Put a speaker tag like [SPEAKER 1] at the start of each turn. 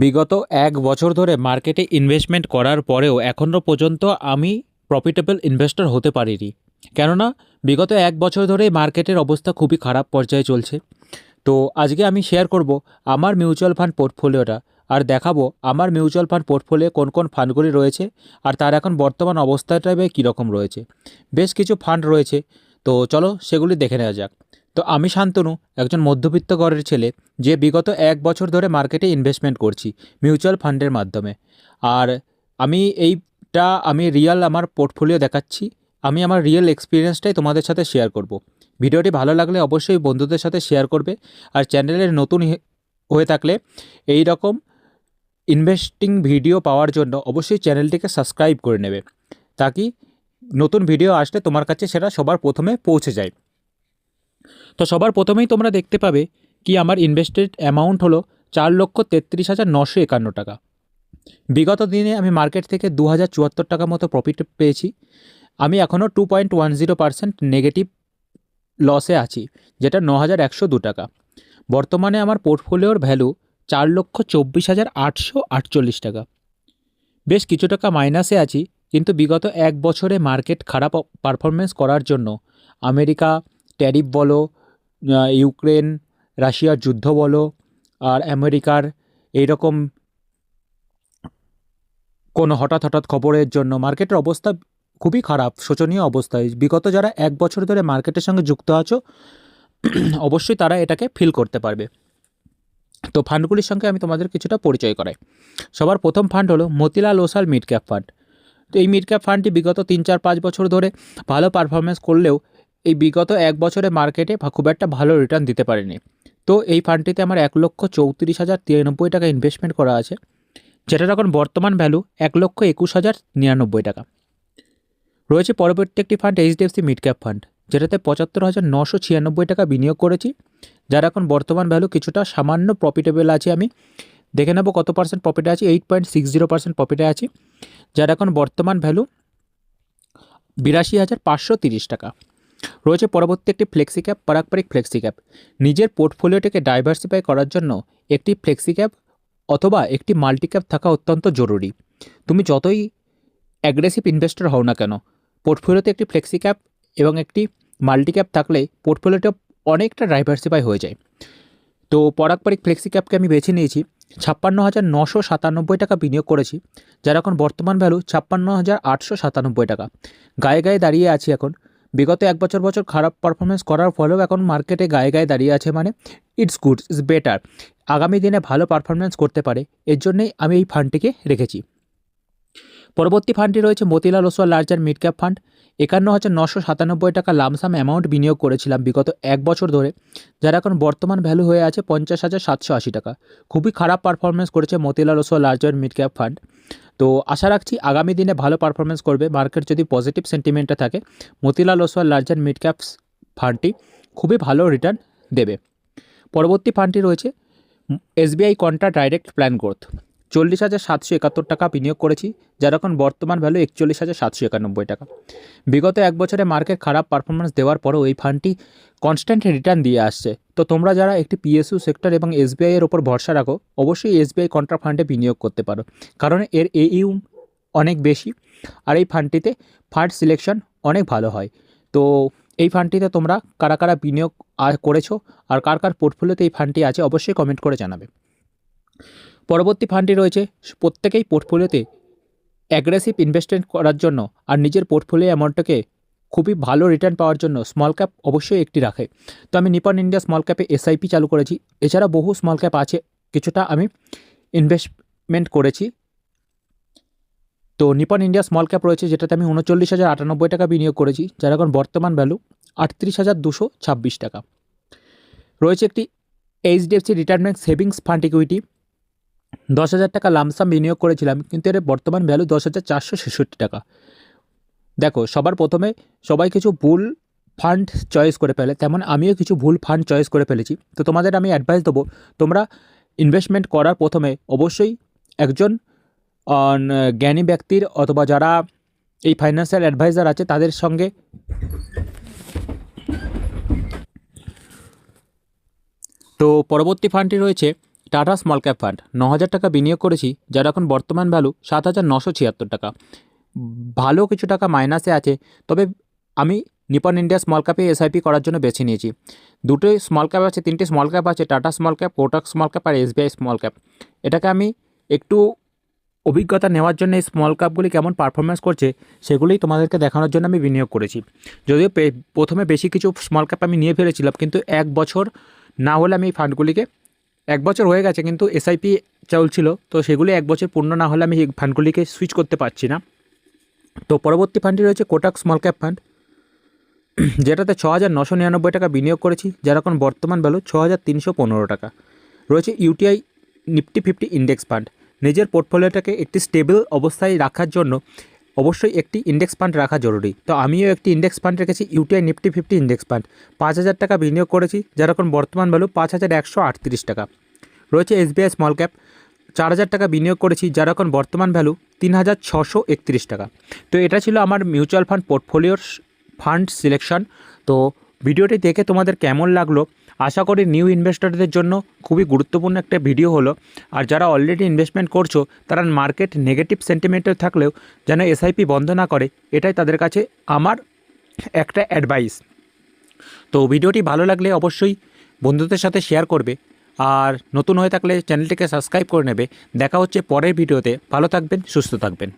[SPEAKER 1] বিগত ১ বছর ধরে মার্কেটে ইনভেস্টমেন্ট করার পরেও এখনও পর্যন্ত আমি প্রফিটেবল ইনভেস্টর হতে পারিনি। কেননা বিগত ১ বছর ধরেই মার্কেটের অবস্থা খুবই খারাপ পর্যায়ে চলছে। তো আজকে আমি শেয়ার করব আমার মিউচুয়াল ফান্ড পোর্টফোলিওটা, আর দেখাবো আমার মিউচুয়াল ফান্ড পোর্টফোলিও কোন কোন ফান্ডগুলি রয়েছে আর তার এখন বর্তমান অবস্থাটা কীরকম রয়েছে। বেশ কিছু ফান্ড রয়েছে, তো চলো সেগুলি দেখে নেওয়া যাক। তো আমি শান্তনু, একজন মধ্যবিত্ত ঘরের ছেলে, যে বিগত ১ বছর ধরে মার্কেটে ইনভেস্টমেন্ট করছি মিউচুয়াল ফান্ডের মাধ্যমে। আর আমি রিয়েল আমার পোর্টফোলিও দেখাচ্ছি। আমি আমার রিয়েল এক্সপিরিয়েন্সটাই তোমাদের সাথে শেয়ার করব। ভিডিওটি ভালো লাগলে অবশ্যই বন্ধুদের সাথে শেয়ার করবে। আর চ্যানেলের নতুন হয়ে থাকলে এই রকম ইনভেস্টিং ভিডিও পাওয়ার জন্য অবশ্যই চ্যানেলটিকে সাবস্ক্রাইব করে নেবে, তাকি নতুন ভিডিও আসলে তোমার কাছে সেটা সবার প্রথমে পৌঁছে যায়। তো সবার প্রথমেই তোমরা দেখতে পাবে কি আমার ইনভেস্টেড অ্যামাউন্ট হলো 4,33,951 টাকা। বিগত দিনে আমি মার্কেট থেকে 2,074 টাকা মতো প্রফিট পেয়েছি। আমি এখনও 2.10% নেগেটিভ লসে আছি, যেটা 9,102 টাকা। বর্তমানে আমার পোর্টফোলিওর ভ্যালু 4,24,848 টাকা। বেশ কিছু টাকা মাইনাসে আছি, কিন্তু বিগত ১ বছরে মার্কেট খারাপ পারফরমেন্স করার জন্য আমেরিকা ট্যারিফ বলো, ইউক্রেন রাশিয়ার যুদ্ধ বলো, আর আমেরিকার এইরকম কোনো হঠাৎ খবরের জন্য মার্কেটের অবস্থা খুবই খারাপ, শোচনীয় অবস্থায়। বিগত যারা ১ বছর ধরে মার্কেটের সঙ্গে যুক্ত আছো অবশ্যই তারা এটাকে ফিল করতে পারবে। তো ফান্ডগুলির সঙ্গে আমি তোমাদের কিছুটা পরিচয় করাই। সবার প্রথম ফান্ড হলো Motilal Oswal mid cap fund. তো এই মিড ক্যাপ ফান্ডটি বিগত ৩-৪-৫ বছর ধরে ভালো পারফরমেন্স করলেও এই বিগত ১ বছরে মার্কেটে খুব একটা ভালো রিটার্ন দিতে পারেনি। তো এই ফান্ডটিতে আমার ১,34,093 টাকা ইনভেস্টমেন্ট করা আছে, যেটার এখন বর্তমান ভ্যালু ১,21,099 টাকা। রয়েছে পরবর্তী একটি fund HDFC mid cap fund, যেটাতে ৭৫,৯৯৬ টাকা বিনিয়োগ করেছি, যার এখন বর্তমান ভ্যালু কিছুটা সামান্য প্রফিটেবল আছে। আমি দেখে নেব কত পার্সেন্ট প্রফিটে আছে। 8.60% প্রফিটে আছি, যার এখন বর্তমান ভ্যালু ৮২,৫৩০ টাকা। রয়েছে পরবর্তী একটি ফ্লেক্সি ক্যাপ, পারস্পরিক ফ্লেক্সি ক্যাপ। নিজের পোর্টফোলিওটাকে ডাইভার্সিফাই করার জন্য একটি ফ্লেক্সি ক্যাপ অথবা একটি মাল্টি ক্যাপ থাকা অত্যন্ত জরুরি। তুমি যতই অ্যাগ্রেসিভ ইনভেস্টর হও না কেন, পোর্টফোলিওতে একটি ফ্লেক্সি ক্যাপ এবং একটি মাল্টি ক্যাপ থাকলে পোর্টফোলিওটা অনেকটা ডাইভার্সিফাই হয়ে যায়। তো পারস্পরিক ফ্লেক্সি ক্যাপকে আমি বেছে নিয়েছি, ৫৬,৯৯৭ টাকা বিনিয়োগ করেছি, যার এখন বর্তমান ভ্যালু ৫৬,৮৯৭ টাকা। গায়ে দাঁড়িয়ে আছি এখন। বিগত ১ বছর খারাপ পারফরমেন্স করার ফলেও এখন মার্কেটে গায়ে দাঁড়িয়ে আছে, মানে ইটস গুড, ইটস বেটার। আগামী দিনে ভালো পারফরমেন্স করতে পারে, এর জন্যই আমি এই ফান্ডটিকে রেখেছি। পরবর্তী ফান্ডটি রয়েছে Motilal Oswal large and mid cap fund. ৫১,৯৯৭ টাকা লামসাম অ্যামাউন্ট বিনিয়োগ করেছিলাম বিগত ১ বছর ধরে, যার এখন বর্তমান ভ্যালু হয়ে আছে ৫০,৭৮০ টাকা। খুবই খারাপ পারফরমেন্স করেছে Motilal Oswal large and mid cap fund. তো আশা রাখছি আগামী দিনে ভালো পারফরমেন্স করবে। মার্কেট যদি পজিটিভ সেন্টিমেন্টে থাকে, Motilal Oswal large and mid caps ফান্ডটি খুবই ভালো রিটার্ন দেবে। পরবর্তী ফান্ডটি রয়েছে SBI contra direct plan growth. ৪০,৭৭১ টাকা বিনিয়োগ করেছি, যার এখন বর্তমান ভ্যালু ৪১,৭৯১ টাকা। বিগত ১ বছরে মার্কেট খারাপ পারফরমেন্স দেওয়ার পরেও এই ফান্ডটি কনস্ট্যান্ট রিটার্ন দিয়ে আসছে। তো তোমরা যারা একটি পিএসইউ সেক্টর এবং এসবিআই এর ওপর ভরসা রাখো, অবশ্যই এসবিআই কন্ট্রা ফান্ডে বিনিয়োগ করতে পারো, কারণ এর এইউ অনেক বেশি, আর এই ফান্ডটিতে ফান্ড সিলেকশন অনেক ভালো হয়। তো এই ফান্ডটিতে তোমরা কারা বিনিয়োগ করেছো আর কার পোর্টফোলিওতে এই ফান্ডটি আছে অবশ্যই কমেন্ট করে জানাবে। পরবর্তী ফান্ডটি রয়েছে প্রত্যেকেই পোর্টফোলিওতে অ্যাগ্রেসিভ ইনভেস্টমেন্ট করার জন্য আর নিজের পোর্টফোলিও অ্যামাউন্টটাকে খুবই ভালো রিটার্ন পাওয়ার জন্য স্মল ক্যাপ অবশ্যই একটি রাখে। তো আমি নিপন ইন্ডিয়া স্মল ক্যাপে এসআইপি চালু করেছি। এছাড়া বহু স্মল ক্যাপ আছে, কিছুটা আমি ইনভেস্টমেন্ট করেছি। তো নিপন ইন্ডিয়া স্মল ক্যাপ রয়েছে, যেটাতে আমি ৩৯,০৯৮ টাকা বিনিয়োগ করেছি, যার এখন বর্তমান ভ্যালু ৩৮,২২৬ টাকা। রয়েছে একটি HDFC retirement savings fund equity. ১০,০০০ টাকা লামসাম বিনিয়োগ করেছিলাম, কিন্তু এর বর্তমান ভ্যালু ১০,৪৬৬ টাকা। দেখো, সবার প্রথমে সবাই কিছু ভুল ফান্ড চয়েস করে ফেলে, তেমন আমিও কিছু ভুল ফান্ড চয়েস করে ফেলেছি। তো তোমাদের আমি অ্যাডভাইস দেবো, তোমরা ইনভেস্টমেন্ট করার প্রথমে অবশ্যই একজন জ্ঞানী ব্যক্তির অথবা যারা এই ফাইন্যান্সিয়াল অ্যাডভাইজার আছে তাদের সঙ্গে তো পরবর্তী ফান্ডটি রয়েছে টাটা স্মল ক্যাপ ফান্ড 9,000 টাকা বিনিয়োগ করেছি, যার এখন বর্তমান ভ্যালু 7,976 টাকা। ভালো কিছু টাকা মাইনাসে আছে, তবে আমি নিপন ইন্ডিয়া স্মল ক্যাপে এসআইপি করার জন্য বেছে নিয়েছি। দুটোই স্মল ক্যাপ আছে, 3টে স্মল ক্যাপ আছে, Tata small cap, Kotak small cap আর এসবিআই স্মল ক্যাপ। এটাকে আমি একটু অভিজ্ঞতা নেওয়ার জন্য এই স্মল ক্যাপগুলি কেমন পারফরমেন্স করছে সেগুলোই তোমাদেরকে দেখানোর জন্য আমি বিনিয়োগ করেছি। যদিও প্রথমে বেশি কিছু স্মল ক্যাপ আমি নিয়ে ফেলেছিলাম, কিন্তু 1 বছর না হলে আমি এই ফান্ডগুলিকে, 1 বছর হয়ে গেছে কিন্তু এসআইপি চলছিল, তো সেগুলি 1 বছর পূর্ণ না হলে আমি এই ফান্ডগুলিকে সুইচ করতে পারছি না। তো পরবর্তী ফান্ডটি রয়েছে কোটাক স্মল ক্যাপ ফান্ড, যেটাতে 6,999 টাকা বিনিয়োগ করেছি, যার এখন বর্তমান ভ্যালু 6,315 টাকা। রয়েছে ইউটিআই নিফটি 50 ইন্ডেক্স ফান্ড। নিজের পোর্টফোলিওটাকে একটি স্টেবল অবস্থায় রাখার জন্য অবশ্যই একটি ইন্ডেক্স ফান্ড রাখা জরুরি। তো আমিও একটি ইন্ডেক্স ফান্ড রেখেছি, ইউটিআই নিফটি 50 ইন্ডেক্স ফান্ড। 5,000 টাকা বিনিয়োগ করেছি, যার এখন বর্তমান ভ্যালু 5,138 টাকা। রয়েছে এসবিআই স্মল ক্যাপ, 4,000 টাকা বিনিয়োগ করেছি, যার এখন বর্তমান ভ্যালু 3,631 টাকা। তো এটা ছিল আমার মিউচুয়াল ফান্ড পোর্টফোলিওর ফান্ড সিলেকশন। তো ভিডিওটি দেখে তোমাদের কেমন লাগলো? আশা করি নিউ ইনভেস্টরদের জন্য খুবই গুরুত্বপূর্ণ একটা ভিডিও হলো। আর যারা অলরেডি ইনভেস্টমেন্ট করছো, তারা মার্কেট নেগেটিভ সেন্টিমেন্টে থাকলেও যেন এসআইপি বন্ধ না করে, এটাই তাদের কাছে আমার একটা অ্যাডভাইস। তো ভিডিওটি ভালো লাগলে অবশ্যই বন্ধুদের সাথে শেয়ার করবে, আর নতুন হয়ে থাকলে চ্যানেলটিকে সাবস্ক্রাইব করে নেবে। দেখা হচ্ছে পরের ভিডিওতে। ভালো থাকবেন, সুস্থ থাকবেন।